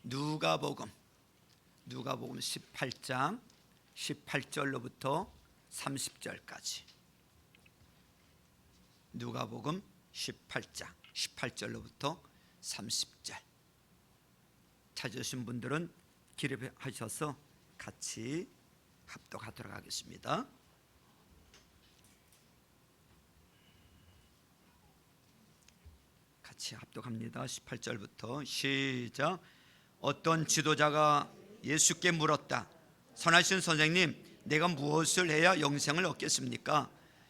누가복음 18장 18절로부터 30절까지. 누가복음 18장 18절로부터 30절. 찾으신 분들은 기립하셔서 같이 합독하도록 하겠습니다. 같이 합독합니다. 18절부터 시작. 어떤 지도자가 예수께 물었다. 선하신 선생님, 내가 무엇을 해야 영생을 얻겠습니까?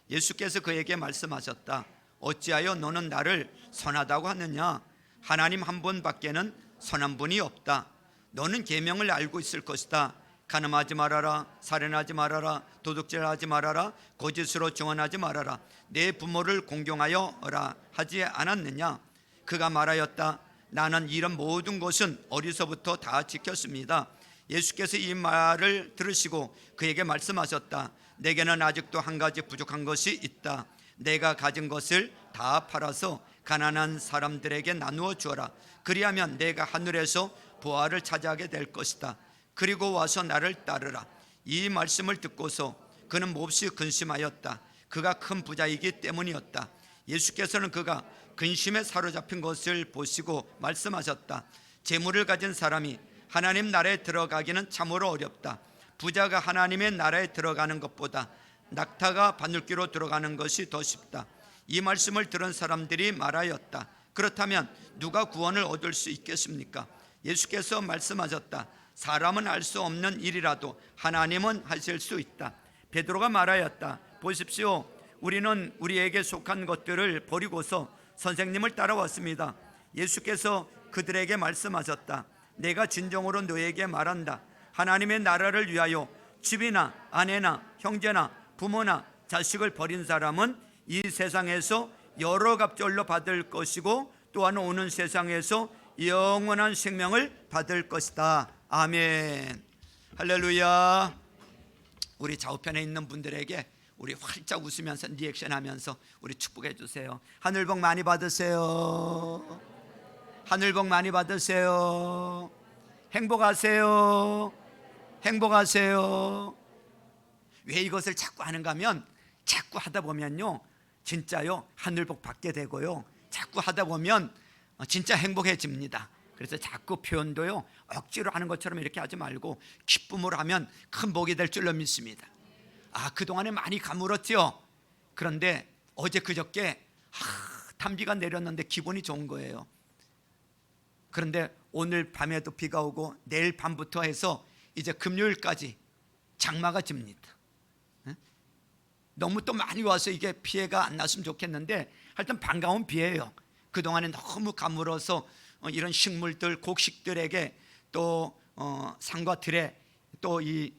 예수께서 그에게 말씀하셨다. 어찌하여 너는 나를 선하다고 하느냐? 하나님 한 분밖에는 선한 분이 없다. 너는 계명을 알고 있을 것이다. 간음하지 말아라, 살인하지 말아라, 도둑질하지 말아라, 거짓으로 증언하지 말아라, 내 부모를 공경하여라 하지 않았느냐? 그가 말하였다. 나는 이런 모든 것은 어려서부터 다 지켰습니다. 예수께서 이 말을 들으시고 그에게 말씀하셨다. 내게는 아직도 한 가지 부족한 것이 있다. 내가 가진 것을 다 팔아서 가난한 사람들에게 나누어 주어라. 그리하면 내가 하늘에서 보화를 차지하게 될 것이다. 그리고 와서 나를 따르라. 이 말씀을 듣고서 그는 몹시 근심하였다. 그가 큰 부자이기 때문이었다. 예수께서는 그가 근심에 사로잡힌 것을 보시고 말씀하셨다. 재물을 가진 사람이 하나님 나라에 들어가기는 참으로 어렵다. 부자가 하나님의 나라에 들어가는 것보다 낙타가 바늘귀로 들어가는 것이 더 쉽다. 이 말씀을 들은 사람들이 말하였다. 그렇다면 누가 구원을 얻을 수 있겠습니까? 예수께서 말씀하셨다. 사람은 알 수 없는 일이라도 하나님은 하실 수 있다. 베드로가 말하였다. 보십시오, 우리는 우리에게 속한 것들을 버리고서 선생님을 따라왔습니다. 예수께서 그들에게 말씀하셨다. 내가 진정으로 너에게 말한다. 하나님의 나라를 위하여 집이나 아내나 형제나 부모나 자식을 버린 사람은 이 세상에서 여러 갑절로 받을 것이고 또한 오는 세상에서 영원한 생명을 받을 것이다. 아멘. 할렐루야. 우리 좌우편에 있는 분들에게 우리 활짝 웃으면서 리액션 하면서 우리 축복해 주세요. 하늘 복 많이 받으세요. 하늘 복 많이 받으세요. 행복하세요. 행복하세요. 왜 이것을 자꾸 하는가 하면 자꾸 하다 보면요, 진짜요, 하늘 복 받게 되고요, 자꾸 하다 보면 진짜 행복해집니다. 그래서 자꾸 표현도요, 억지로 하는 것처럼 이렇게 하지 말고 기쁨으로 하면 큰 복이 될 줄로 믿습니다. 그동안에 많이 가물었죠. 그런데 어제 그저께 단비가 내렸는데 기분이 좋은 거예요. 그런데 오늘 밤에도 비가 오고 내일 밤부터 해서 이제 금요일까지 장마가 집니다. 너무 또 많이 와서 이게 피해가 안 났으면 좋겠는데 하여튼 반가운 비예요. 그동안에 너무 가물어서 이런 식물들, 곡식들에게 또 산과 들에 또 이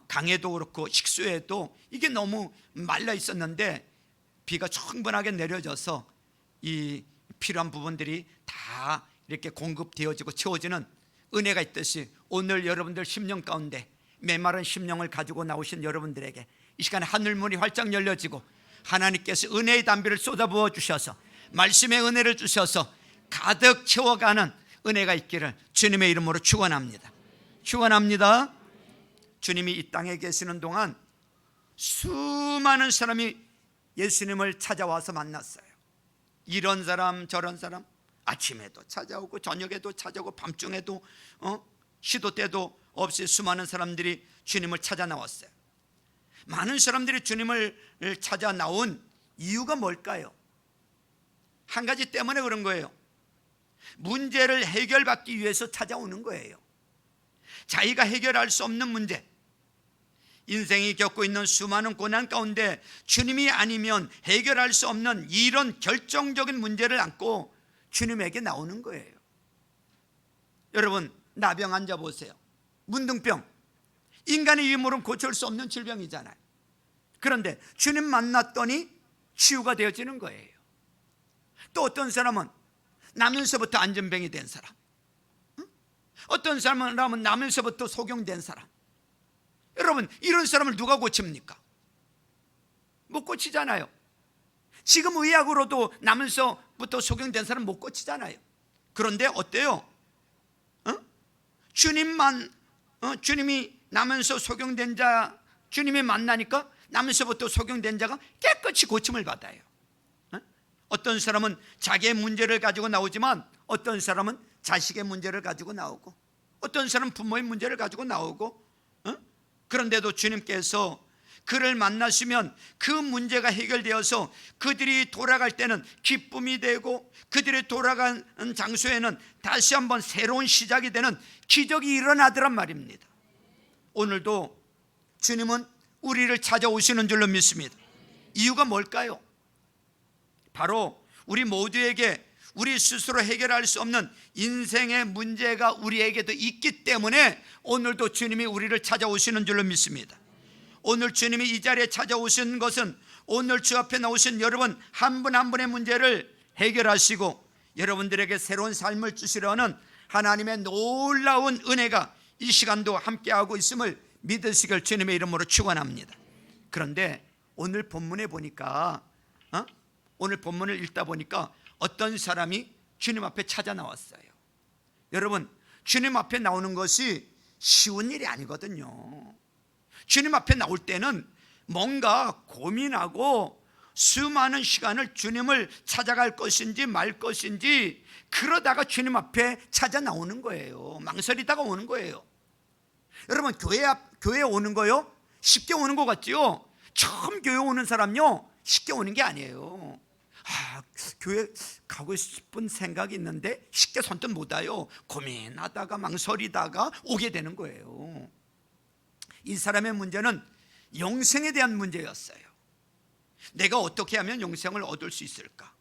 강에도 그렇고 식수에도 이게 너무 말라 있었는데 비가 충분하게 내려져서 이 필요한 부분들이 다 이렇게 공급되어지고 채워지는 은혜가 있듯이 오늘 여러분들 심령 가운데 메마른 심령을 가지고 나오신 여러분들에게 이 시간에 하늘문이 활짝 열려지고 하나님께서 은혜의 담비를 쏟아부어 주셔서 말씀의 은혜를 주셔서 가득 채워가는 은혜가 있기를 주님의 이름으로 축원합니다. 축원합니다. 주님이 이 땅에 계시는 동안 수많은 사람이 예수님을 찾아와서 만났어요. 이런 사람 저런 사람, 아침에도 찾아오고 저녁에도 찾아오고 밤중에도 시도 때도 없이 수많은 사람들이 주님을 찾아 나왔어요. 많은 사람들이 주님을 찾아 나온 이유가 뭘까요? 한 가지 때문에 그런 거예요. 문제를 해결받기 위해서 찾아오는 거예요. 자기가 해결할 수 없는 문제, 인생이 겪고 있는 수많은 고난 가운데 주님이 아니면 해결할 수 없는 이런 결정적인 문제를 안고 주님에게 나오는 거예요. 여러분, 나병 환자 보세요. 문둥병, 인간의 힘으로는 고칠 수 없는 질병이잖아요. 그런데 주님 만났더니 치유가 되어지는 거예요. 또 어떤 사람은 나면서부터 안전병이 된 사람, 어떤 사람은 나면서부터 소경된 사람. 여러분, 이런 사람을 누가 고칩니까? 못 고치잖아요. 지금 의학으로도 나면서부터 소경된 사람 못 고치잖아요. 그런데 어때요? 주님이 나면서 소경된 자, 주님이 만나니까 나면서부터 소경된 자가 깨끗이 고침을 받아요. 어떤 사람은 자기의 문제를 가지고 나오지만 어떤 사람은 자식의 문제를 가지고 나오고 어떤 사람은 부모의 문제를 가지고 나오고, 그런데도 주님께서 그를 만나시면 그 문제가 해결되어서 그들이 돌아갈 때는 기쁨이 되고 그들이 돌아간 장소에는 다시 한번 새로운 시작이 되는 기적이 일어나더란 말입니다. 오늘도 주님은 우리를 찾아오시는 줄로 믿습니다. 이유가 뭘까요? 바로 우리 모두에게 우리 스스로 해결할 수 없는 인생의 문제가 우리에게도 있기 때문에 오늘도 주님이 우리를 찾아오시는 줄로 믿습니다. 오늘 주님이 이 자리에 찾아오신 것은 오늘 주 앞에 나오신 여러분 한 분 한 분의 문제를 해결하시고 여러분들에게 새로운 삶을 주시려는 하나님의 놀라운 은혜가 이 시간도 함께하고 있음을 믿으시길 주님의 이름으로 축원합니다. 그런데 오늘 본문에 보니까 오늘 본문을 읽다 보니까 어떤 사람이 주님 앞에 찾아 나왔어요. 여러분, 주님 앞에 나오는 것이 쉬운 일이 아니거든요. 주님 앞에 나올 때는 뭔가 고민하고 수많은 시간을 주님을 찾아갈 것인지 말 것인지 그러다가 주님 앞에 찾아 나오는 거예요. 망설이다가 오는 거예요. 여러분, 교회에 오는 거요? 쉽게 오는 것 같지요? 처음 교회 오는 사람요 쉽게 오는 게 아니에요. 교회 가고 싶은 생각이 있는데 쉽게 선뜻 못 와요. 고민하다가 망설이다가 오게 되는 거예요. 이 사람의 문제는 영생에 대한 문제였어요. 내가 어떻게 하면 영생을 얻을 수 있을까?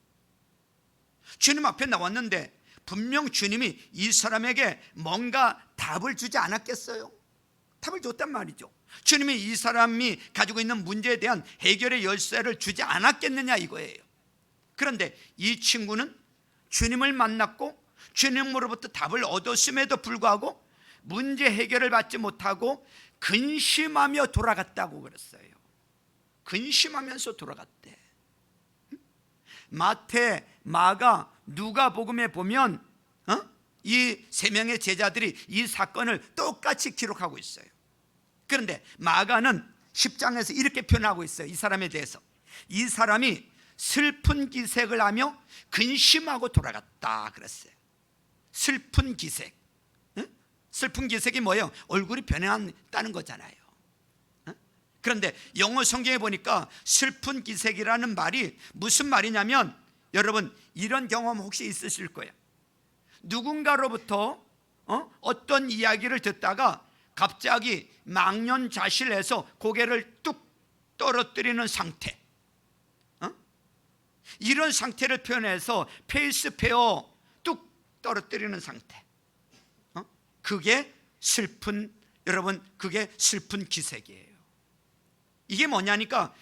주님 앞에 나왔는데 분명 주님이 이 사람에게 뭔가 답을 주지 않았겠어요? 답을 줬단 말이죠. 주님이 이 사람이 가지고 있는 문제에 대한 해결의 열쇠를 주지 않았겠느냐 이거예요. 그런데 이 친구는 주님을 만났고 주님으로부터 답을 얻었음에도 불구하고 문제 해결을 받지 못하고 근심하며 돌아갔다고 그랬어요. 근심하면서 돌아갔대. 마태, 마가, 누가복음에 보면 이 세 명의 제자들이 이 사건을 똑같이 기록하고 있어요. 그런데 마가는 10장에서 이렇게 표현하고 있어요. 이 사람에 대해서 이 사람이 슬픈 기색을 하며 근심하고 돌아갔다 그랬어요. 슬픈 기색. 슬픈 기색이 뭐예요? 얼굴이 변했다는 거잖아요. 그런데 영어 성경에 보니까 슬픈 기색이라는 말이 무슨 말이냐면, 여러분 이런 경험 혹시 있으실 거예요. 누군가로부터 어떤 이야기를 듣다가 갑자기 망연자실해서 고개를 뚝 떨어뜨리는 상태, 이런 상태를 표현해서 페이스페어 뚝 떨어뜨리는 상태, 그게 슬픈, 여러분 그게 슬픈 기색이에요. 이게 뭐냐니까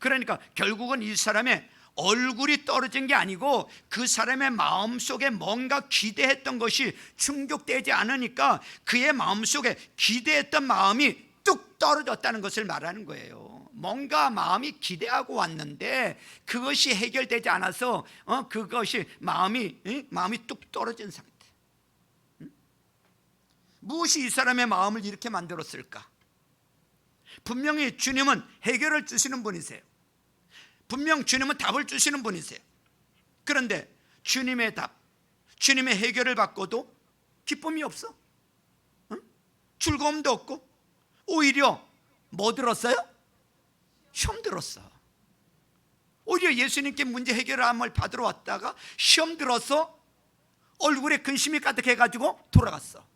그러니까 결국은 이 사람의 얼굴이 떨어진 게 아니고 그 사람의 마음속에 뭔가 기대했던 것이 충족되지 않으니까 그의 마음속에 기대했던 마음이 뚝 떨어졌다는 것을 말하는 거예요. 뭔가 마음이 기대하고 왔는데 그것이 해결되지 않아서 그것이 마음이 뚝 떨어진 상태. 무엇이 이 사람의 마음을 이렇게 만들었을까? 분명히 주님은 해결을 주시는 분이세요. 분명 주님은 답을 주시는 분이세요. 그런데 주님의 답, 주님의 해결을 받고도 기쁨이 없어. 즐거움도 없고 오히려 뭐 들었어요? 시험 들었어. 오히려 예수님께 문제 해결함을 받으러 왔다가 시험 들어서 얼굴에 근심이 가득해가지고 돌아갔어.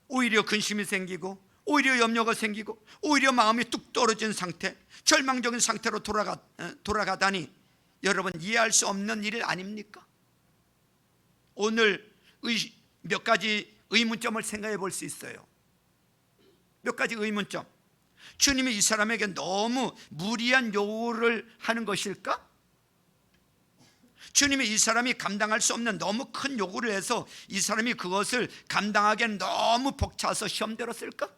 오히려 근심이 생기고 오히려 염려가 생기고 오히려 마음이 뚝 떨어진 상태, 절망적인 상태로 돌아가다니 여러분 이해할 수 없는 일 아닙니까? 오늘 몇 가지 의문점을 생각해 볼 수 있어요. 몇 가지 의문점. 주님이 이 사람에게 너무 무리한 요구를 하는 것일까? 주님이 이 사람이 감당할 수 없는 너무 큰 요구를 해서 이 사람이 그것을 감당하기엔 너무 벅차서 시험 들었을까?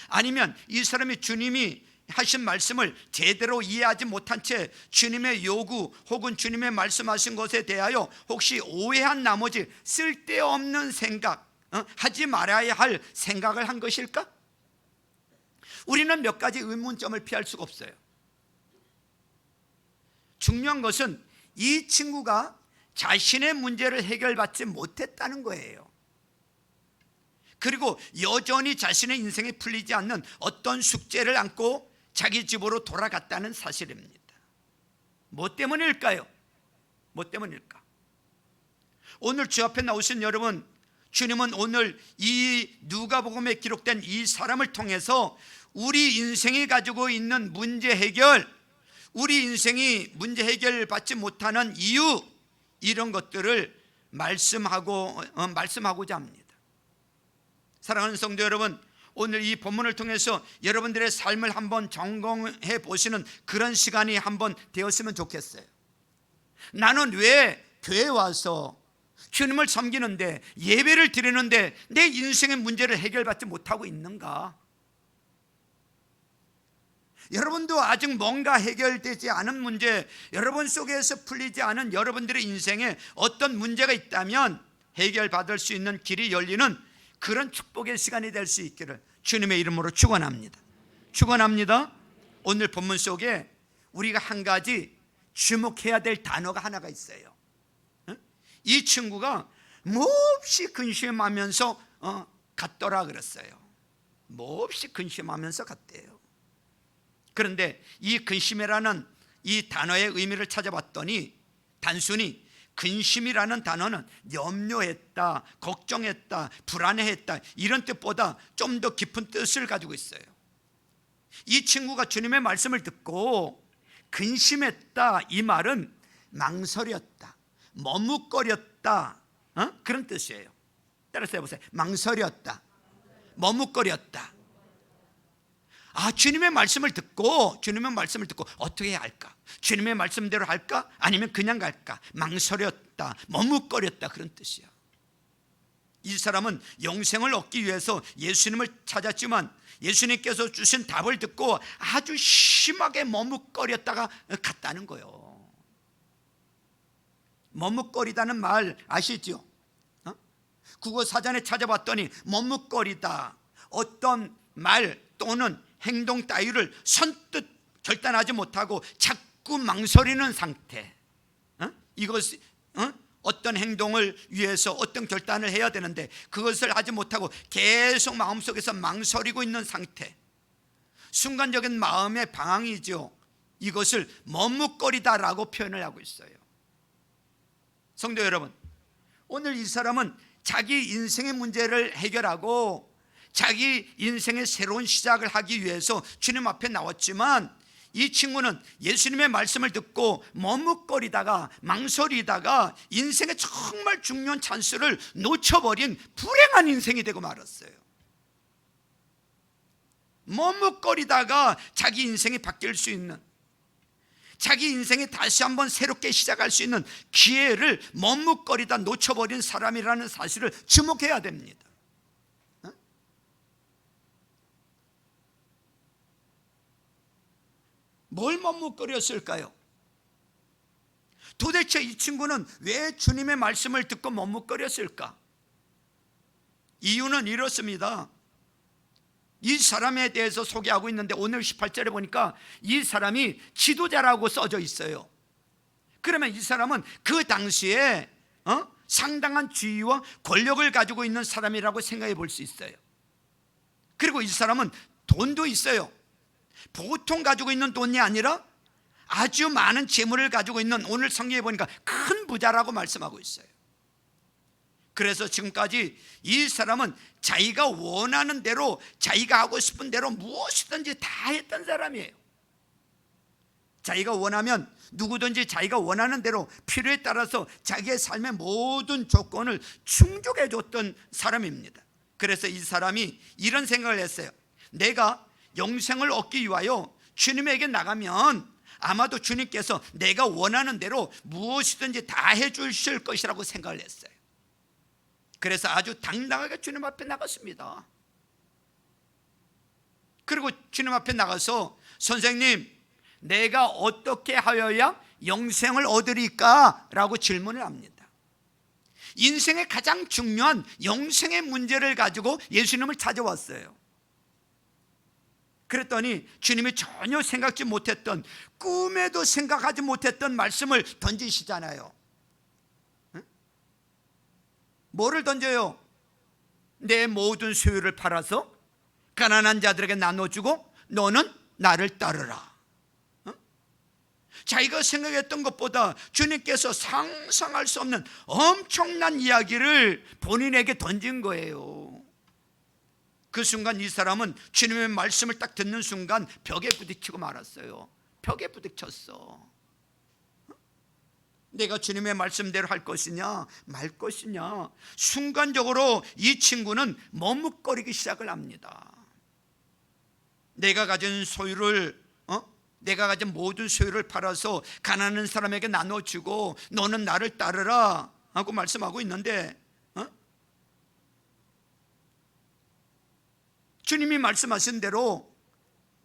아니면 이 사람이 주님이 하신 말씀을 제대로 이해하지 못한 채 주님의 요구 혹은 주님의 말씀하신 것에 대하여 혹시 오해한 나머지 쓸데없는 생각, 하지 말아야 할 생각을 한 것일까? 우리는 몇 가지 의문점을 피할 수가 없어요. 중요한 것은 이 친구가 자신의 문제를 해결받지 못했다는 거예요. 그리고 여전히 자신의 인생에 풀리지 않는 어떤 숙제를 안고 자기 집으로 돌아갔다는 사실입니다. 뭐 때문일까요? 뭐 때문일까? 오늘 주 앞에 나오신 여러분, 주님은 오늘 이 누가복음에 기록된 이 사람을 통해서 우리 인생이 가지고 있는 문제 해결, 우리 인생이 문제 해결받지 못하는 이유, 이런 것들을 말씀하고자 합니다. 사랑하는 성도 여러분, 오늘 이 본문을 통해서 여러분들의 삶을 한번 점검해 보시는 그런 시간이 한번 되었으면 좋겠어요. 나는 왜 교회에 와서 주님을 섬기는데, 예배를 드리는데 내 인생의 문제를 해결받지 못하고 있는가? 여러분도 아직 뭔가 해결되지 않은 문제, 여러분 속에서 풀리지 않은 여러분들의 인생에 어떤 문제가 있다면 해결받을 수 있는 길이 열리는 그런 축복의 시간이 될 수 있기를 주님의 이름으로 축원합니다. 축원합니다. 오늘 본문 속에 우리가 한 가지 주목해야 될 단어가 하나가 있어요. 이 친구가 몹시 근심하면서 갔더라 그랬어요. 몹시 근심하면서 갔대요. 그런데 이 근심이라는 이 단어의 의미를 찾아봤더니 단순히 근심이라는 단어는 염려했다, 걱정했다, 불안해했다, 이런 뜻보다 좀 더 깊은 뜻을 가지고 있어요. 이 친구가 주님의 말씀을 듣고 근심했다, 이 말은 망설였다, 머뭇거렸다, 그런 뜻이에요. 따라서 해보세요. 망설였다, 머뭇거렸다. 주님의 말씀을 듣고 어떻게 해야 할까? 주님의 말씀대로 할까? 아니면 그냥 갈까? 망설였다, 머뭇거렸다, 그런 뜻이야. 이 사람은 영생을 얻기 위해서 예수님을 찾았지만 예수님께서 주신 답을 듣고 아주 심하게 머뭇거렸다가 갔다는 거예요. 머뭇거리다는 말 아시죠? 국어 사전에 찾아봤더니 머뭇거리다, 어떤 말 또는 행동 따위를 선뜻 결단하지 못하고 자꾸 망설이는 상태. 이것 어떤 행동을 위해서 어떤 결단을 해야 되는데 그것을 하지 못하고 계속 마음속에서 망설이고 있는 상태. 순간적인 마음의 방황이죠. 이것을 머뭇거리다라고 표현을 하고 있어요. 성도 여러분, 오늘 이 사람은 자기 인생의 문제를 해결하고 자기 인생의 새로운 시작을 하기 위해서 주님 앞에 나왔지만 이 친구는 예수님의 말씀을 듣고 머뭇거리다가 망설이다가 인생의 정말 중요한 찬스를 놓쳐버린 불행한 인생이 되고 말았어요. 머뭇거리다가 자기 인생이 바뀔 수 있는, 자기 인생에 다시 한번 새롭게 시작할 수 있는 기회를 머뭇거리다 놓쳐버린 사람이라는 사실을 주목해야 됩니다. 뭘 머뭇거렸을까요? 도대체 이 친구는 왜 주님의 말씀을 듣고 머뭇거렸을까? 이유는 이렇습니다. 이 사람에 대해서 소개하고 있는데 오늘 18절에 보니까 이 사람이 지도자라고 써져 있어요. 그러면 이 사람은 그 당시에 상당한 지위와 권력을 가지고 있는 사람이라고 생각해 볼 수 있어요. 그리고 이 사람은 돈도 있어요. 보통 가지고 있는 돈이 아니라 아주 많은 재물을 가지고 있는, 오늘 성경에 보니까 큰 부자라고 말씀하고 있어요. 그래서 지금까지 이 사람은 자기가 원하는 대로, 자기가 하고 싶은 대로 무엇이든지 다 했던 사람이에요. 자기가 원하면 누구든지 자기가 원하는 대로 필요에 따라서 자기의 삶의 모든 조건을 충족해 줬던 사람입니다. 그래서 이 사람이 이런 생각을 했어요. 내가 영생을 얻기 위하여 주님에게 나가면 아마도 주님께서 내가 원하는 대로 무엇이든지 다 해주실 것이라고 생각을 했어요. 그래서 아주 당당하게 주님 앞에 나갔습니다. 그리고 주님 앞에 나가서 선생님, 내가 어떻게 하여야 영생을 얻으리까? 라고 질문을 합니다. 인생의 가장 중요한 영생의 문제를 가지고 예수님을 찾아왔어요. 그랬더니 주님이 전혀 생각지 못했던, 꿈에도 생각하지 못했던 말씀을 던지시잖아요. 응? 뭐를 던져요? 내 모든 소유를 팔아서 가난한 자들에게 나눠주고 너는 나를 따르라. 자기가 생각했던 것보다 주님께서 상상할 수 없는 엄청난 이야기를 본인에게 던진 거예요. 그 순간 이 사람은 주님의 말씀을 딱 듣는 순간 벽에 부딪히고 말았어요. 벽에 부딪혔어. 내가 주님의 말씀대로 할 것이냐 말 것이냐. 순간적으로 이 친구는 머뭇거리기 시작을 합니다. 내가 가진 소유를 내가 가진 모든 소유를 팔아서 가난한 사람에게 나눠주고 너는 나를 따르라 하고 말씀하고 있는데, 주님이 말씀하신 대로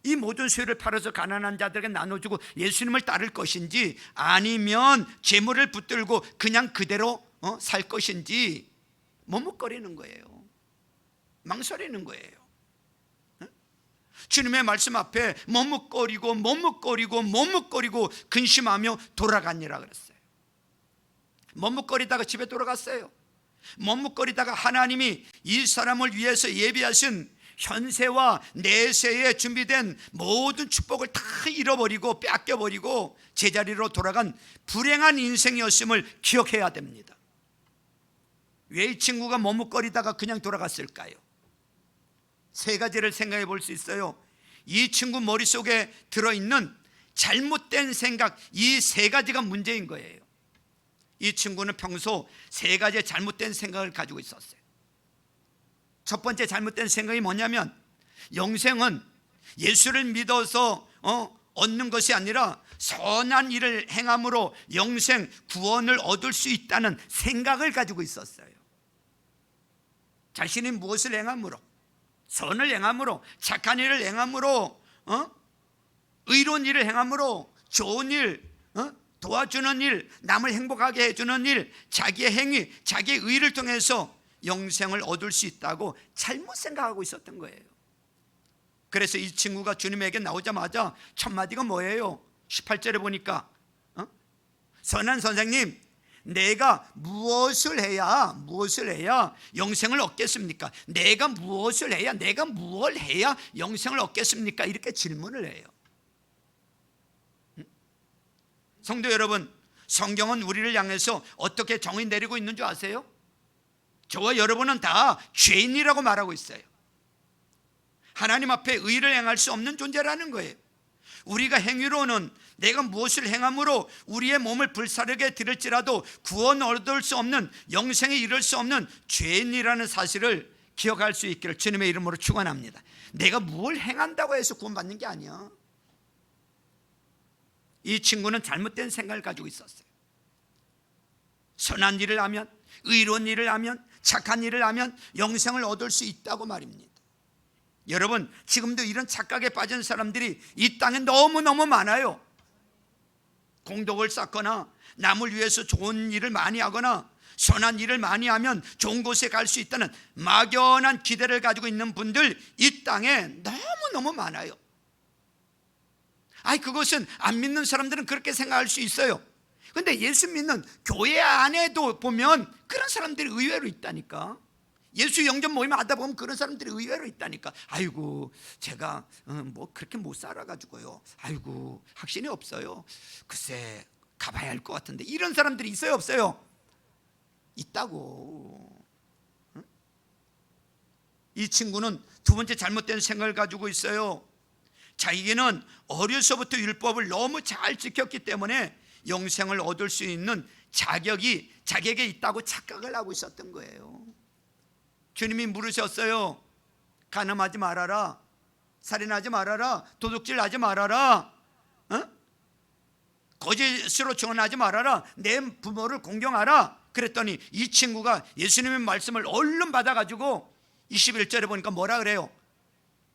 이 모든 소유를 팔아서 가난한 자들에게 나눠주고 예수님을 따를 것인지, 아니면 재물을 붙들고 그냥 그대로 살 것인지 머뭇거리는 거예요. 망설이는 거예요. 주님의 말씀 앞에 머뭇거리고 근심하며 돌아가니라 그랬어요. 머뭇거리다가 집에 돌아갔어요. 머뭇거리다가 하나님이 이 사람을 위해서 예비하신 현세와 내세에 준비된 모든 축복을 다 잃어버리고 뺏겨버리고 제자리로 돌아간 불행한 인생이었음을 기억해야 됩니다. 왜 이 친구가 머뭇거리다가 그냥 돌아갔을까요? 세 가지를 생각해 볼 수 있어요. 이 친구 머릿속에 들어있는 잘못된 생각, 이 세 가지가 문제인 거예요. 이 친구는 평소 세 가지의 잘못된 생각을 가지고 있었어요. 첫 번째 잘못된 생각이 뭐냐면, 영생은 예수를 믿어서 얻는 것이 아니라 선한 일을 행함으로 영생, 구원을 얻을 수 있다는 생각을 가지고 있었어요. 자신이 무엇을 행함으로, 선을 행함으로, 착한 일을 행함으로, 의로운 일을 행함으로, 좋은 일, 도와주는 일, 남을 행복하게 해주는 일, 자기의 행위, 자기의 의를 통해서 영생을 얻을 수 있다고 잘못 생각하고 있었던 거예요. 그래서 이 친구가 주님에게 나오자마자 첫 마디가 뭐예요? 18절에 보니까 선한 선생님, 내가 무엇을 해야 영생을 얻겠습니까? 내가 무엇을 해야, 내가 무엇을 해야 영생을 얻겠습니까? 이렇게 질문을 해요. 성도 여러분, 성경은 우리를 향해서 어떻게 정의 내리고 있는 줄 아세요? 저와 여러분은 다 죄인이라고 말하고 있어요. 하나님 앞에 의를 행할 수 없는 존재라는 거예요. 우리가 행위로는 내가 무엇을 행함으로 우리의 몸을 불사르게 들을지라도 구원 얻을 수 없는, 영생에 이를 수 없는 죄인이라는 사실을 기억할 수 있기를 주님의 이름으로 축원합니다. 내가 뭘 행한다고 해서 구원받는 게 아니야. 이 친구는 잘못된 생각을 가지고 있었어요. 선한 일을 하면, 의로운 일을 하면, 착한 일을 하면 영생을 얻을 수 있다고 말입니다. 여러분, 지금도 이런 착각에 빠진 사람들이 이 땅에 너무너무 많아요. 공덕을 쌓거나 남을 위해서 좋은 일을 많이 하거나 선한 일을 많이 하면 좋은 곳에 갈 수 있다는 막연한 기대를 가지고 있는 분들 이 땅에 너무너무 많아요. 그것은 안 믿는 사람들은 그렇게 생각할 수 있어요. 그런데 예수 믿는 교회 안에도 보면 그런 사람들이 의외로 있다니까. 예수 영접 모임 하다 보면 그런 사람들이 의외로 있다니까. 아이고, 제가 뭐 그렇게 못 살아가지고요, 아이고 확신이 없어요, 글쎄 가봐야 할 것 같은데. 이런 사람들이 있어요 없어요? 있다고. 이 친구는 두 번째 잘못된 생각을 가지고 있어요. 자기는 어려서부터 율법을 너무 잘 지켰기 때문에 영생을 얻을 수 있는 자격이 자기에게 있다고 착각을 하고 있었던 거예요. 주님이 물으셨어요. 간음하지 말아라, 살인하지 말아라, 도둑질 하지 말아라, 거짓으로 증언하지 말아라, 내 부모를 공경하라. 그랬더니 이 친구가 예수님의 말씀을 얼른 받아가지고 21절에 보니까 뭐라 그래요?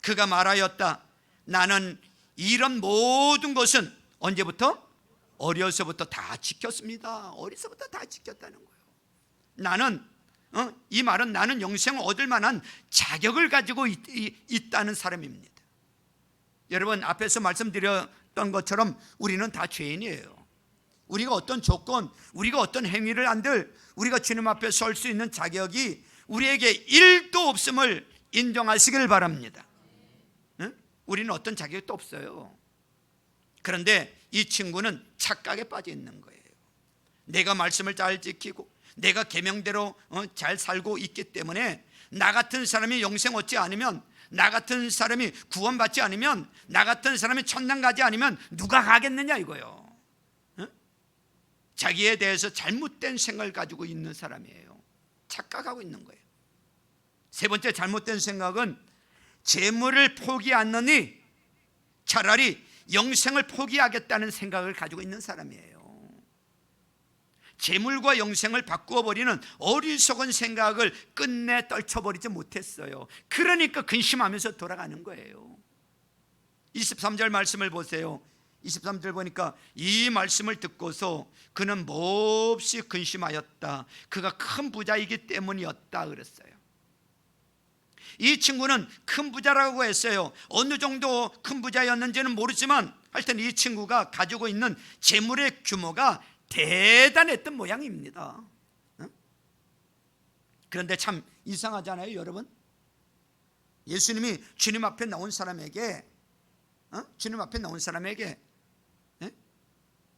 그가 말하였다. 나는 이런 모든 것은 언제부터? 어려서부터 다 지켰습니다. 어려서부터 다 지켰다는 거예요. 나는 이 말은 나는 영생을 얻을 만한 자격을 가지고 있다는 사람입니다. 여러분, 앞에서 말씀드렸던 것처럼 우리는 다 죄인이에요. 우리가 어떤 조건, 우리가 어떤 행위를 한들 우리가 주님 앞에 설 수 있는 자격이 우리에게 1도 없음을 인정하시길 바랍니다. 응? 우리는 어떤 자격도 없어요. 그런데 이 친구는 착각에 빠져 있는 거예요. 내가 말씀을 잘 지키고 내가 계명대로 잘 살고 있기 때문에 나 같은 사람이 영생 얻지 않으면, 나 같은 사람이 구원받지 않으면, 나 같은 사람이 천당 가지 않으면 누가 가겠느냐 이거요. 자기에 대해서 잘못된 생각을 가지고 있는 사람이에요. 착각하고 있는 거예요. 세 번째 잘못된 생각은 재물을 포기하느니 차라리 영생을 포기하겠다는 생각을 가지고 있는 사람이에요. 재물과 영생을 바꾸어 버리는 어리석은 생각을 끝내 떨쳐버리지 못했어요. 그러니까 근심하면서 돌아가는 거예요. 23절 말씀을 보세요. 23절 보니까 이 말씀을 듣고서 그는 몹시 근심하였다. 그가 큰 부자이기 때문이었다 그랬어요. 이 친구는 큰 부자라고 했어요. 어느 정도 큰 부자였는지는 모르지만 하여튼 이 친구가 가지고 있는 재물의 규모가 대단했던 모양입니다. 그런데 참 이상하잖아요, 여러분. 예수님이 주님 앞에 나온 사람에게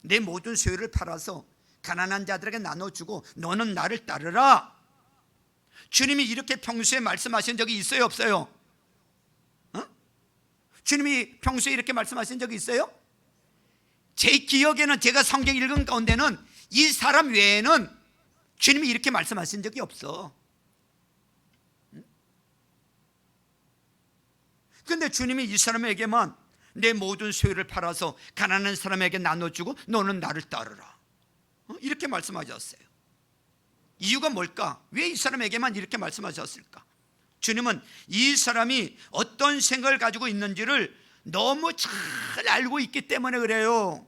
내 모든 소유를 팔아서 가난한 자들에게 나눠주고 너는 나를 따르라. 주님이 이렇게 평소에 말씀하신 적이 있어요, 없어요? 주님이 평소에 이렇게 말씀하신 적이 있어요? 제 기억에는, 제가 성경 읽은 가운데는 이 사람 외에는 주님이 이렇게 말씀하신 적이 없어. 그런데 주님이 이 사람에게만 내 모든 소유를 팔아서 가난한 사람에게 나눠주고 너는 나를 따르라, 이렇게 말씀하셨어요. 이유가 뭘까? 왜 이 사람에게만 이렇게 말씀하셨을까? 주님은 이 사람이 어떤 생각을 가지고 있는지를 너무 잘 알고 있기 때문에 그래요.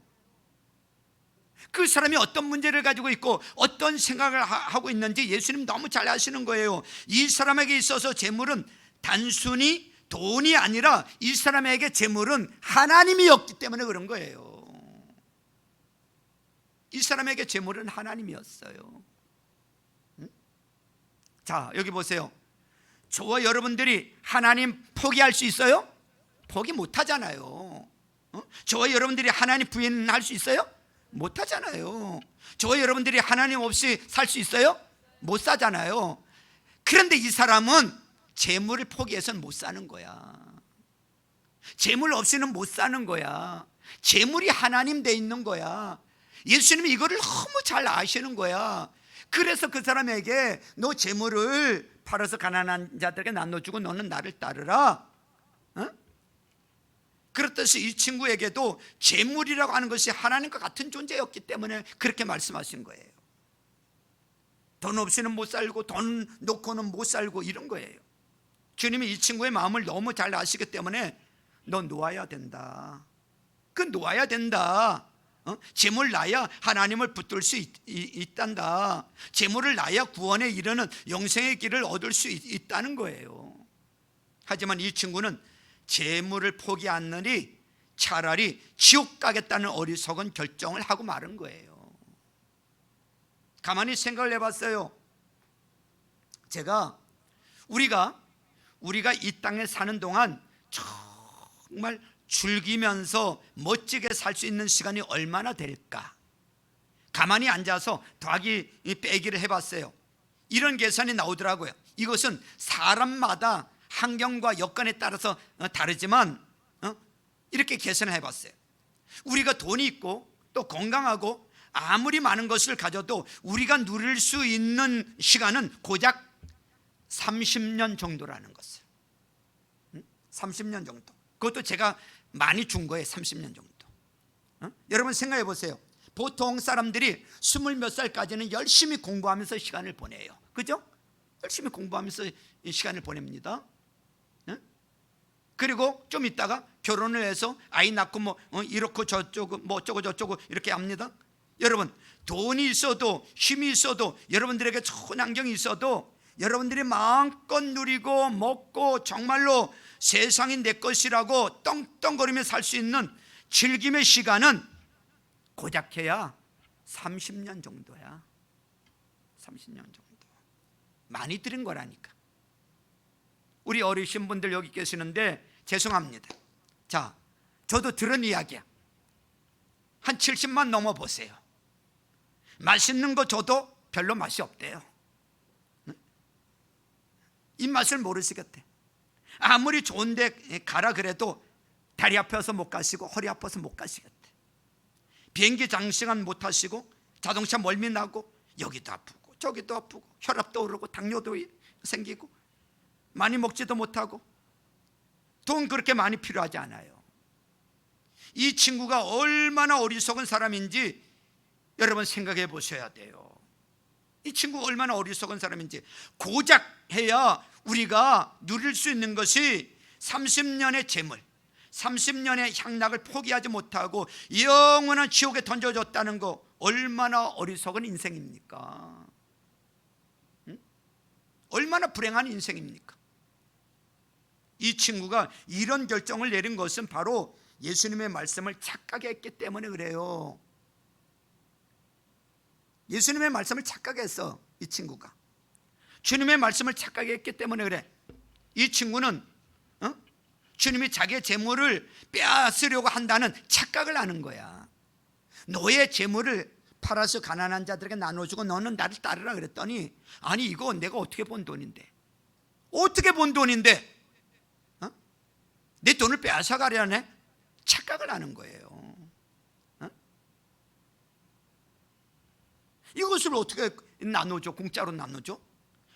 그 사람이 어떤 문제를 가지고 있고 어떤 생각을 하고 있는지 예수님 너무 잘 아시는 거예요. 이 사람에게 있어서 재물은 단순히 돈이 아니라 이 사람에게 재물은 하나님이었기 때문에 그런 거예요. 이 사람에게 재물은 하나님이었어요. 자, 여기 보세요. 저와 여러분들이 하나님 포기할 수 있어요? 포기 못 하잖아요. 저와 여러분들이 하나님 부인할 수 있어요? 못 하잖아요. 저와 여러분들이 하나님 없이 살 수 있어요? 못 사잖아요. 그런데 이 사람은 재물을 포기해서는 못 사는 거야. 재물 없이는 못 사는 거야. 재물이 하나님 돼 있는 거야. 예수님이 이거를 너무 잘 아시는 거야. 그래서 그 사람에게 너 재물을 팔아서 가난한 자들에게 나눠주고 너는 나를 따르라, 그렇듯이 이 친구에게도 재물이라고 하는 것이 하나님과 같은 존재였기 때문에 그렇게 말씀하신 거예요. 돈 없이는 못 살고 돈 놓고는 못 살고 이런 거예요. 주님이 이 친구의 마음을 너무 잘 아시기 때문에 너 놓아야 된다. 그 놓아야 된다. 재물 나야 하나님을 붙들 수 있단다. 재물을 나야 구원에 이르는 영생의 길을 얻을 수 있다는 거예요. 하지만 이 친구는 재물을 포기하느니 차라리 지옥 가겠다는 어리석은 결정을 하고 마른 거예요. 가만히 생각을 해봤어요. 제가 우리가 이 땅에 사는 동안 정말 즐기면서 멋지게 살 수 있는 시간이 얼마나 될까? 가만히 앉아서 더하기 빼기를 해봤어요. 이런 계산이 나오더라고요. 이것은 사람마다 환경과 여건에 따라서 다르지만 이렇게 계산을 해봤어요. 우리가 돈이 있고 또 건강하고 아무리 많은 것을 가져도 우리가 누릴 수 있는 시간은 고작 30년 정도라는 것을. 30년 정도. 그것도 제가 많이 준 거예요. 30년 정도. 여러분 생각해 보세요. 보통 사람들이 20몇 살까지는 열심히 공부하면서 시간을 보내요. 그죠? 열심히 공부하면서 시간을 보냅니다. 그리고 좀 있다가 결혼을 해서 아이 낳고 이렇고 저쩌고 어쩌고 저쩌고 이렇게 합니다. 여러분, 돈이 있어도 힘이 있어도 여러분들에게 좋은 환경이 있어도 여러분들이 마음껏 누리고 먹고 정말로 세상이 내 것이라고 떵떵거리며 살 수 있는 즐김의 시간은 고작 해야 30년 정도야. 30년 정도. 많이 들은 거라니까. 우리 어르신 분들 여기 계시는데 죄송합니다. 자, 저도 들은 이야기야. 한 70만 넘어보세요. 맛있는 거 줘도 별로 맛이 없대요. 입맛을 모르시겠대. 아무리 좋은데 가라 그래도 다리 아파서 못 가시고 허리 아파서 못 가시겠대. 비행기 장시간 못 타시고 자동차 멀미 나고 여기도 아프고 저기도 아프고 혈압도 오르고 당뇨도 생기고 많이 먹지도 못하고 돈 그렇게 많이 필요하지 않아요. 이 친구가 얼마나 어리석은 사람인지 여러분 생각해 보셔야 돼요. 이 친구가 얼마나 어리석은 사람인지. 고작 해야 우리가 누릴 수 있는 것이 30년의 재물, 30년의 향락을 포기하지 못하고 영원한 지옥에 던져졌다는 거 얼마나 어리석은 인생입니까? 응? 얼마나 불행한 인생입니까? 이 친구가 이런 결정을 내린 것은 바로 예수님의 말씀을 착각했기 때문에 그래요. 예수님의 말씀을 착각했어. 이 친구가 주님의 말씀을 착각했기 때문에 그래. 이 친구는 주님이 자기의 재물을 빼앗으려고 한다는 착각을 하는 거야. 너의 재물을 팔아서 가난한 자들에게 나눠주고 너는 나를 따르라 그랬더니, 아니 이거 내가 어떻게 번 돈인데, 어떻게 번 돈인데 내 돈을 빼앗아 가려네? 착각을 하는 거예요. 이것을 어떻게 나눠줘? 공짜로 나눠줘?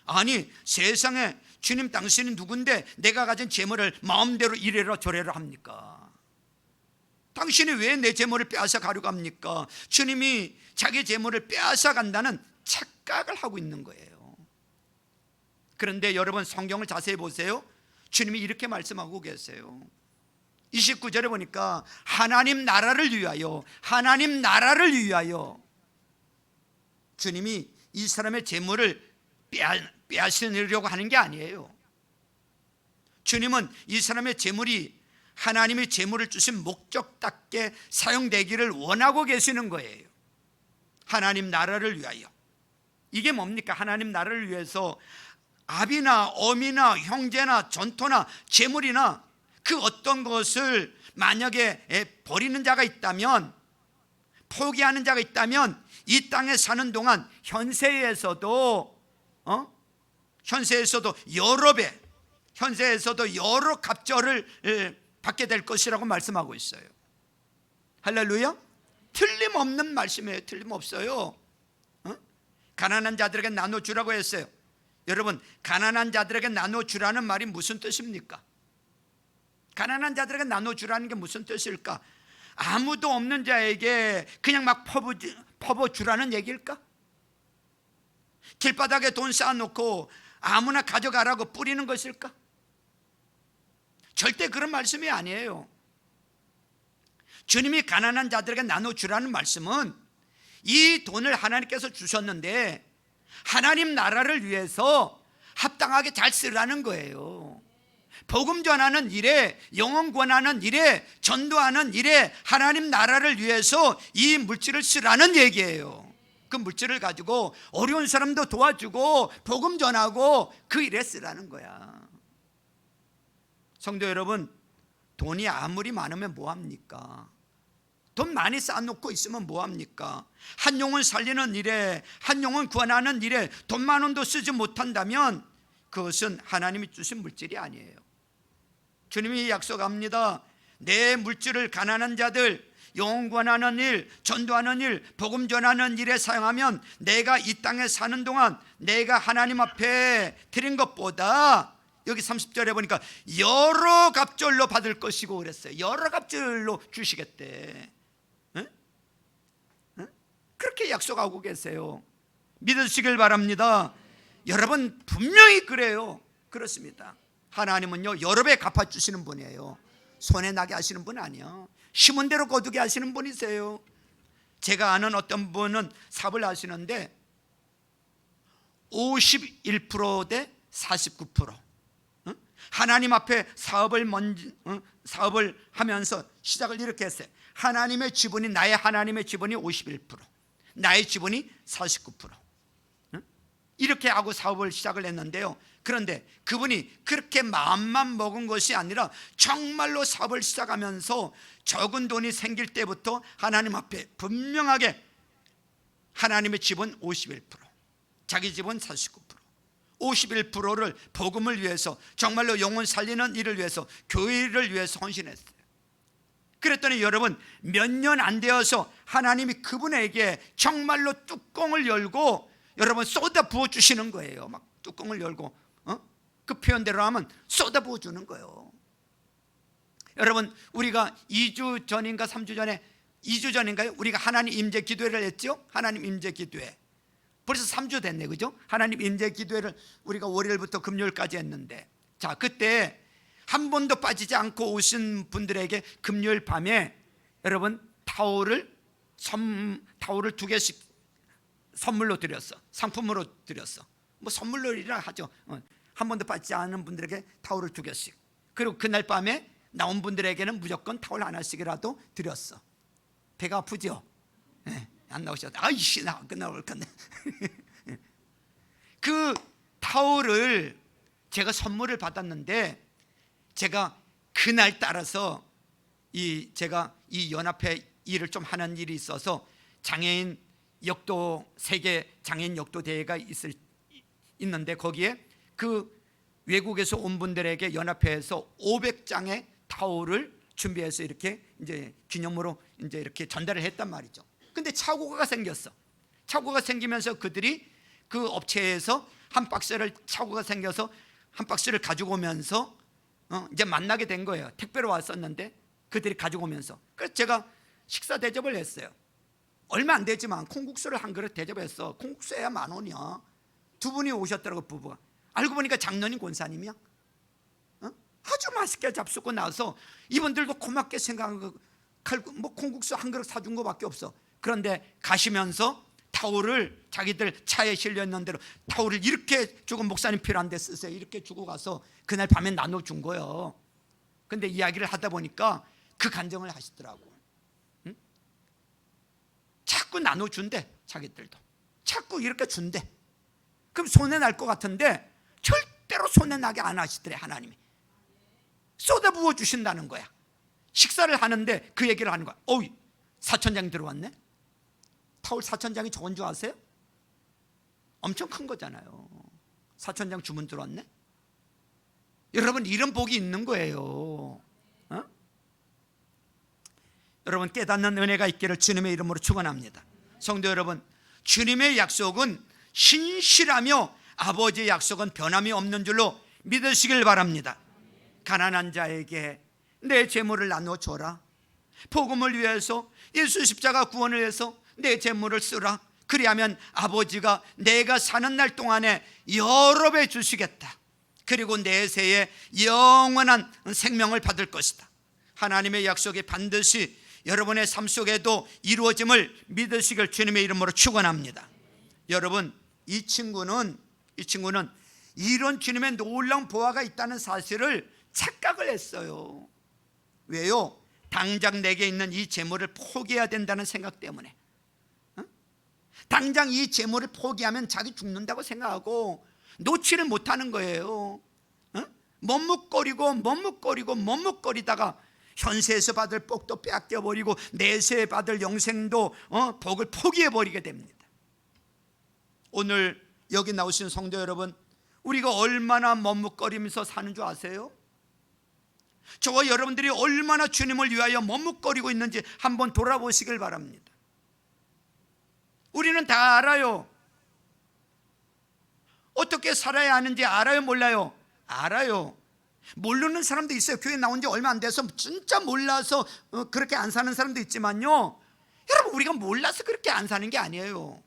아니, 세상에 주님 당신이 누군데 내가 가진 재물을 마음대로 이래라 저래라 합니까? 당신이 왜 내 재물을 빼앗아 가려고 합니까? 주님이 자기 재물을 빼앗아 간다는 착각을 하고 있는 거예요. 그런데 여러분, 성경을 자세히 보세요. 주님이 이렇게 말씀하고 계세요. 29절에 보니까 하나님 나라를 위하여, 하나님 나라를 위하여. 주님이 이 사람의 재물을 빼앗으려고 하는 게 아니에요. 주님은 이 사람의 재물이 하나님의 재물을 주신 목적답게 사용되기를 원하고 계시는 거예요. 하나님 나라를 위하여. 이게 뭡니까? 하나님 나라를 위해서 아비나 어미나 형제나 전토나 재물이나 그 어떤 것을 만약에 버리는 자가 있다면, 포기하는 자가 있다면 이 땅에 사는 동안 현세에서도 여러 배, 현세에서도 여러 갑절을 받게 될 것이라고 말씀하고 있어요. 할렐루야. 틀림없는 말씀이에요. 틀림없어요. 가난한 자들에게 나눠주라고 했어요. 여러분, 가난한 자들에게 나눠주라는 말이 무슨 뜻입니까? 가난한 자들에게 나눠주라는 게 무슨 뜻일까? 아무도 없는 자에게 그냥 막 퍼부주라는 얘기일까? 길바닥에 돈 쌓아놓고 아무나 가져가라고 뿌리는 것일까? 절대 그런 말씀이 아니에요. 주님이 가난한 자들에게 나눠주라는 말씀은 이 돈을 하나님께서 주셨는데 하나님 나라를 위해서 합당하게 잘 쓰라는 거예요. 복음 전하는 일에, 영혼 구원하는 일에, 전도하는 일에 하나님 나라를 위해서 이 물질을 쓰라는 얘기예요. 그 물질을 가지고 어려운 사람도 도와주고 복음 전하고 그 일에 쓰라는 거야. 성도 여러분, 돈이 아무리 많으면 뭐합니까? 돈 많이 쌓아놓고 있으면 뭐합니까? 한 영혼 살리는 일에, 한 영혼 구원하는 일에 돈 만 원도 쓰지 못한다면 그것은 하나님이 주신 물질이 아니에요. 주님이 약속합니다. 내 물질을 가난한 자들, 영혼 구원하는 일, 전도하는 일, 복음 전하는 일에 사용하면 내가 이 땅에 사는 동안 내가 하나님 앞에 드린 것보다, 여기 30절에 보니까 여러 갑절로 받을 것이고 그랬어요. 여러 갑절로 주시겠대. 그렇게 약속하고 계세요. 믿으시길 바랍니다. 여러분, 분명히 그래요. 그렇습니다. 하나님은요 여러 배 갚아주시는 분이에요. 손해 나게 하시는 분 아니에요. 심은 대로 거두게 하시는 분이세요. 제가 아는 어떤 분은 사업을 하시는데 51% 대 49%. 하나님 앞에 사업을 하면서 시작을 이렇게 했어요. 하나님의 지분이, 나의 하나님의 지분이 51%, 나의 지분이 49%. 이렇게 하고 사업을 시작을 했는데요. 그런데 그분이 그렇게 마음만 먹은 것이 아니라 정말로 사업을 시작하면서 적은 돈이 생길 때부터 하나님 앞에 분명하게 하나님의 지분 51%, 자기 지분 49%, 51%를 복음을 위해서, 정말로 영혼 살리는 일을 위해서, 교회를 위해서 헌신했어요. 그랬더니 여러분, 몇 년 안 되어서 하나님이 그분에게 정말로 뚜껑을 열고 여러분 쏟아 부어 주시는 거예요. 막 뚜껑을 열고, 그 표현대로 하면 쏟아 부어 주는 거예요. 여러분, 우리가 2주 전인가 3주 전에, 2주 전인가요? 우리가 하나님 임재 기도회를 했죠. 하나님 임재 기도회. 벌써 3주 됐네, 그죠? 하나님 임재 기도회를 우리가 월요일부터 금요일까지 했는데, 자, 그때 한 번도 빠지지 않고 오신 분들에게 금요일 밤에 여러분 타올을 2개씩 선물로 드렸어. 상품으로 드렸어. 뭐 선물로이라 하죠. 한 번도 빠지지 않은 분들에게 타올을 2개씩. 그리고 그날 밤에 나온 분들에게는 무조건 타올 하나씩이라도 드렸어. 배가 아프죠? 네, 안 나오셨다. 아이씨, 나 끝나올 건데. 그 타올을 제가 선물을 받았는데, 제가 그날 따라서 제가 이 연합회 일을 좀 하는 일이 있어서 장애인 역도, 세계 장애인 역도 대회가 있는데, 거기에 그 외국에서 온 분들에게 연합회에서 500장의 타올을 준비해서 이렇게 이제 기념으로 이제 이렇게 전달을 했단 말이죠. 근데 착오가 생겼어. 착오가 생기면서 그들이 그 업체에서 한 박스를, 착오가 생겨서 한 박스를 가지고 오면서 이제 만나게 된 거예요. 택배로 왔었는데 그들이 가지고 오면서, 그래서 제가 식사 대접을 했어요. 얼마 안 되지만 콩국수를 한 그릇 대접했어. 콩국수야 10,000원이야. 두 분이 오셨더라고, 부부가. 알고 보니까 장로님 권사님이야. 아주 맛있게 잡수고 나서 이분들도 고맙게 생각하고, 뭐 콩국수 한 그릇 사준 거밖에 없어. 그런데 가시면서 타올을 자기들 차에 실려있는 대로 타올을 이렇게 주고, 목사님 필요한데 쓰세요, 이렇게 주고 가서 그날 밤에 나눠준 거예요. 근데 이야기를 하다 보니까 그 간증을 하시더라고. 자꾸 나눠준대. 자기들도 자꾸 이렇게 준대. 그럼 손해날 것 같은데 절대로 손해나게 안 하시더래. 하나님이 쏟아 부어 주신다는 거야. 식사를 하는데 그 얘기를 하는 거야. 어이, 4,000장 들어왔네. 타올 4,000장이 적은 줄 아세요? 엄청 큰 거잖아요. 4,000장 주문 들어왔네. 여러분, 이런 복이 있는 거예요. 여러분, 깨닫는 은혜가 있기를 주님의 이름으로 축원합니다. 성도 여러분, 주님의 약속은 신실하며 아버지의 약속은 변함이 없는 줄로 믿으시길 바랍니다. 가난한 자에게 내 재물을 나눠줘라. 복음을 위해서, 예수 십자가 구원을 위해서 내 재물을 쓰라. 그리하면 아버지가 내가 사는 날 동안에 여러 배 주시겠다. 그리고 내세에 영원한 생명을 받을 것이다. 하나님의 약속이 반드시 여러분의 삶 속에도 이루어짐을 믿으시길 주님의 이름으로 축원합니다. 여러분, 이 친구는 이런 주님의 놀라운 보화가 있다는 사실을 착각을 했어요. 왜요? 당장 내게 있는 이 재물을 포기해야 된다는 생각 때문에. 당장 이 재물을 포기하면 자기 죽는다고 생각하고 놓지를 못하는 거예요. 머뭇거리다가 현세에서 받을 복도 빼앗겨버리고 내세에 받을 영생도 복을 포기해버리게 됩니다. 오늘 여기 나오신 성도 여러분, 우리가 얼마나 머뭇거리면서 사는 줄 아세요? 저와 여러분들이 얼마나 주님을 위하여 머뭇거리고 있는지 한번 돌아보시길 바랍니다. 우리는 다 알아요. 어떻게 살아야 하는지 알아요, 몰라요? 알아요. 모르는 사람도 있어요. 교회 나온 지 얼마 안 돼서 진짜 몰라서 그렇게 안 사는 사람도 있지만요, 여러분, 우리가 몰라서 그렇게 안 사는 게 아니에요.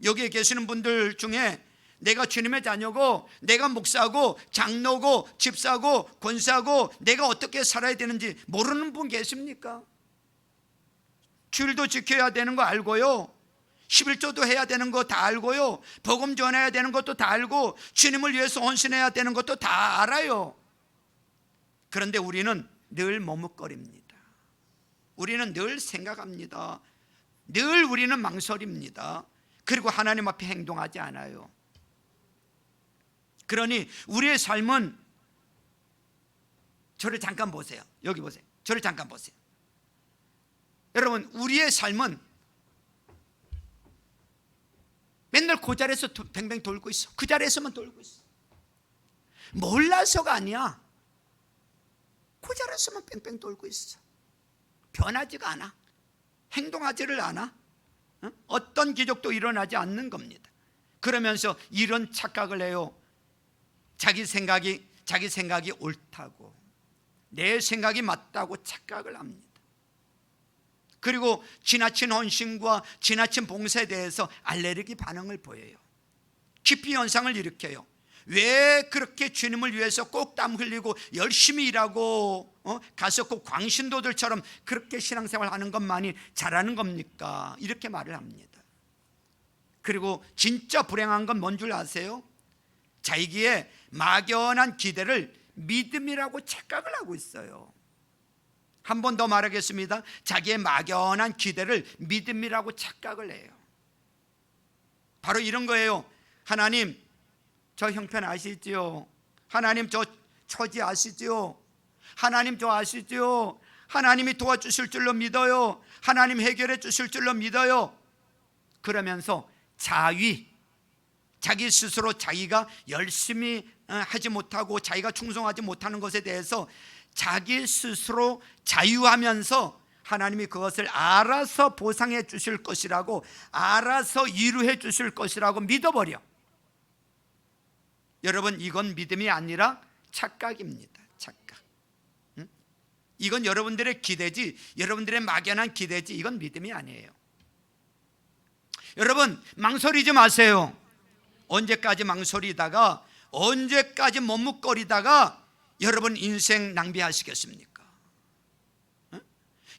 여기에 계시는 분들 중에 내가 주님의 자녀고, 내가 목사고, 장로고, 집사고, 권사고, 내가 어떻게 살아야 되는지 모르는 분 계십니까? 주일도 지켜야 되는 거 알고요, 11조도 해야 되는 거 다 알고요, 복음 전해야 되는 것도 다 알고, 주님을 위해서 헌신해야 되는 것도 다 알아요. 그런데 우리는 늘 머뭇거립니다. 우리는 늘 생각합니다. 늘 우리는 망설입니다. 그리고 하나님 앞에 행동하지 않아요. 그러니 우리의 삶은, 저를 잠깐 보세요. 여기 보세요. 저를 잠깐 보세요. 여러분, 우리의 삶은 맨날 그 자리에서 뱅뱅 돌고 있어. 그 자리에서만 돌고 있어. 몰라서가 아니야. 그 자리에서만 뺑뺑 돌고 있어. 변하지가 않아. 행동하지를 않아. 어떤 기적도 일어나지 않는 겁니다. 그러면서 이런 착각을 해요. 자기 생각이 옳다고, 내 생각이 맞다고 착각을 합니다. 그리고 지나친 헌신과 지나친 봉사에 대해서 알레르기 반응을 보여요. 기피 현상을 일으켜요. 왜 그렇게 주님을 위해서 꼭 땀 흘리고 열심히 일하고 가서 꼭 광신도들처럼 그렇게 신앙생활 하는 것만이 잘하는 겁니까? 이렇게 말을 합니다. 그리고 진짜 불행한 건 뭔 줄 아세요? 자기의 막연한 기대를 믿음이라고 착각을 하고 있어요. 한 번 더 말하겠습니다. 자기의 막연한 기대를 믿음이라고 착각을 해요. 바로 이런 거예요. 하나님, 저 형편 아시죠? 하나님, 저 처지 아시죠? 하나님, 저 아시죠? 하나님이 도와주실 줄로 믿어요. 하나님 해결해 주실 줄로 믿어요. 그러면서 자기 스스로 자기가 열심히 하지 못하고 자기가 충성하지 못하는 것에 대해서 자기 스스로 자유하면서 하나님이 그것을 알아서 보상해 주실 것이라고, 알아서 이루해 주실 것이라고 믿어버려. 여러분, 이건 믿음이 아니라 착각입니다. 착각. 이건 여러분들의 기대지, 여러분들의 막연한 기대지, 이건 믿음이 아니에요. 여러분, 망설이지 마세요. 언제까지 망설이다가, 언제까지 머뭇거리다가 여러분 인생 낭비하시겠습니까?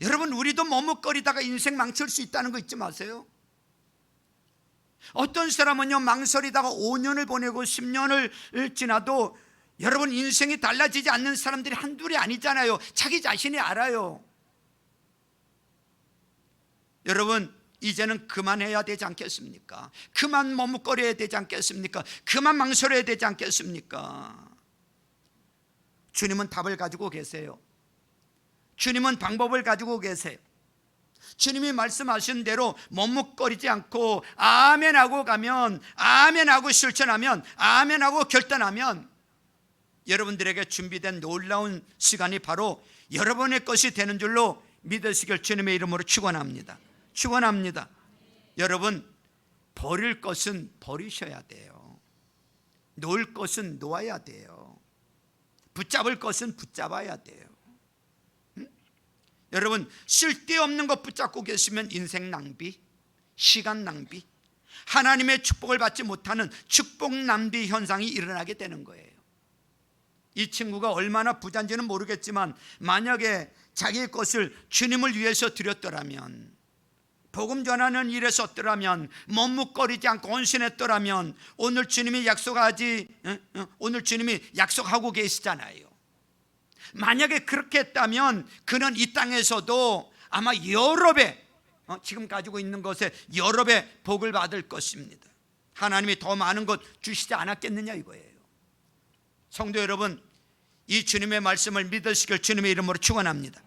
여러분, 우리도 머뭇거리다가 인생 망칠 수 있다는 거 잊지 마세요. 어떤 사람은요, 망설이다가 5년을 보내고 10년을 지나도 여러분 인생이 달라지지 않는 사람들이 한둘이 아니잖아요. 자기 자신이 알아요. 여러분, 이제는 그만해야 되지 않겠습니까? 그만 머뭇거려야 되지 않겠습니까? 그만 망설여야 되지 않겠습니까? 주님은 답을 가지고 계세요. 주님은 방법을 가지고 계세요. 주님이 말씀하신 대로 머뭇거리지 않고 아멘하고 가면, 아멘하고 실천하면, 아멘하고 결단하면 여러분들에게 준비된 놀라운 시간이 바로 여러분의 것이 되는 줄로 믿으시길 주님의 이름으로 축원합니다. 축원합니다. 여러분, 버릴 것은 버리셔야 돼요. 놓을 것은 놓아야 돼요. 붙잡을 것은 붙잡아야 돼요. 여러분, 쓸데없는 것 붙잡고 계시면 인생 낭비, 시간 낭비, 하나님의 축복을 받지 못하는 축복 낭비 현상이 일어나게 되는 거예요. 이 친구가 얼마나 부자인지는 모르겠지만 만약에 자기의 것을 주님을 위해서 드렸더라면, 복음 전하는 일에 썼더라면, 머뭇거리지 않고 헌신했더라면 오늘 주님이 약속하고 계시잖아요. 만약에 그렇게 했다면 그는 이 땅에서도 아마 여러 배, 지금 가지고 있는 것에 여러 배 복을 받을 것입니다. 하나님이 더 많은 것 주시지 않았겠느냐 이거예요. 성도 여러분, 이 주님의 말씀을 믿으시길 주님의 이름으로 축원합니다.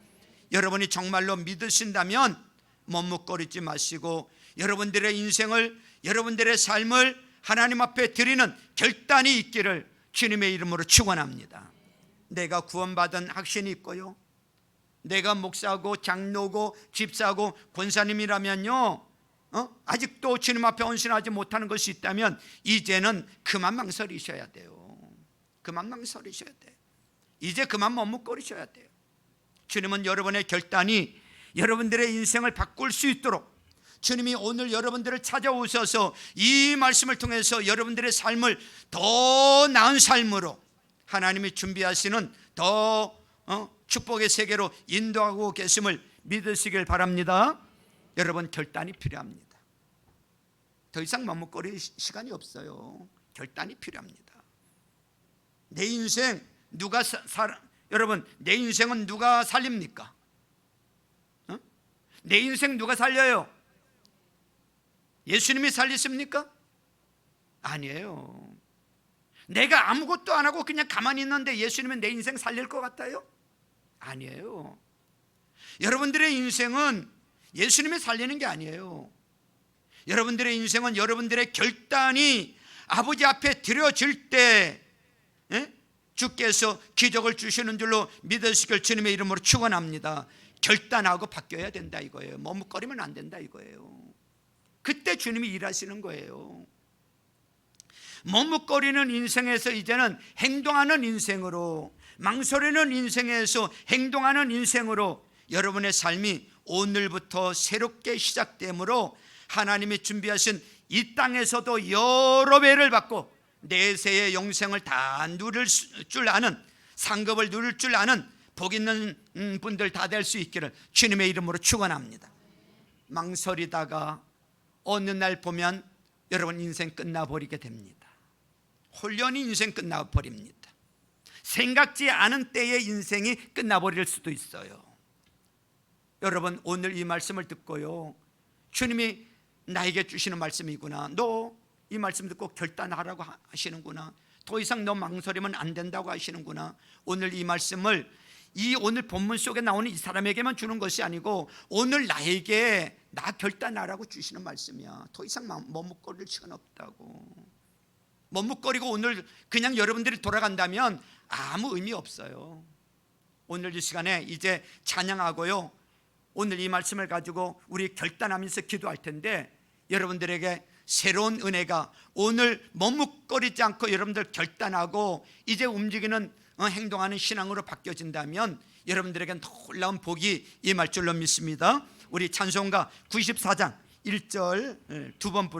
여러분이 정말로 믿으신다면 머뭇거리지 마시고 여러분들의 인생을, 여러분들의 삶을 하나님 앞에 드리는 결단이 있기를 주님의 이름으로 축원합니다. 내가 구원받은 확신이 있고요, 내가 목사고 장로고 집사고 권사님이라면요, 아직도 주님 앞에 헌신하지 못하는 것이 있다면 이제는 그만 망설이셔야 돼요. 그만 망설이셔야 돼요. 이제 그만 머뭇거리셔야 돼요. 주님은 여러분의 결단이 여러분들의 인생을 바꿀 수 있도록, 주님이 오늘 여러분들을 찾아오셔서 이 말씀을 통해서 여러분들의 삶을 더 나은 삶으로 하나님이 준비하시는 더 축복의 세계로 인도하고 계심을 믿으시길 바랍니다. 여러분, 결단이 필요합니다. 더 이상 머뭇거릴 시간이 없어요. 결단이 필요합니다. 내 인생 여러분, 내 인생은 누가 살립니까? 내 인생 누가 살려요? 예수님이 살리십니까? 아니에요. 내가 아무것도 안 하고 그냥 가만히 있는데 예수님은 내 인생 살릴 것 같아요? 아니에요. 여러분들의 인생은 예수님이 살리는 게 아니에요. 여러분들의 인생은 여러분들의 결단이 아버지 앞에 드려질 때 주께서 기적을 주시는 줄로 믿으시길 주님의 이름으로 축원합니다. 결단하고 바뀌어야 된다 이거예요. 머뭇거리면 안 된다 이거예요. 그때 주님이 일하시는 거예요. 머뭇거리는 인생에서 이제는 행동하는 인생으로, 망설이는 인생에서 행동하는 인생으로 여러분의 삶이 오늘부터 새롭게 시작되므로 하나님이 준비하신 이 땅에서도 여러 배를 받고 내세의 영생을 다 누릴 줄 아는, 상급을 누릴 줄 아는 복 있는 분들 다 될 수 있기를 주님의 이름으로 축원합니다. 망설이다가 어느 날 보면 여러분 인생 끝나버리게 됩니다. 홀연히 인생 끝나버립니다. 생각지 않은 때의 인생이 끝나버릴 수도 있어요. 여러분, 오늘 이 말씀을 듣고요, 주님이 나에게 주시는 말씀이구나, 너 이 말씀 듣고 결단하라고 하시는구나, 더 이상 너 망설이면 안 된다고 하시는구나. 오늘 이 말씀을 오늘 본문 속에 나오는 이 사람에게만 주는 것이 아니고 오늘 나에게 나 결단하라고 주시는 말씀이야. 더 이상 머뭇거릴 시간 없다고. 머뭇거리고 오늘 그냥 여러분들이 돌아간다면 아무 의미 없어요. 오늘 이 시간에 이제 찬양하고요, 오늘 이 말씀을 가지고 우리 결단하면서 기도할 텐데 여러분들에게 새로운 은혜가, 오늘 머뭇거리지 않고 여러분들 결단하고 이제 움직이는 행동하는 신앙으로 바뀌어진다면 여러분들에게 놀라운 복이 임할 줄로 믿습니다. 우리 찬송가 94장 1절 두 번 부르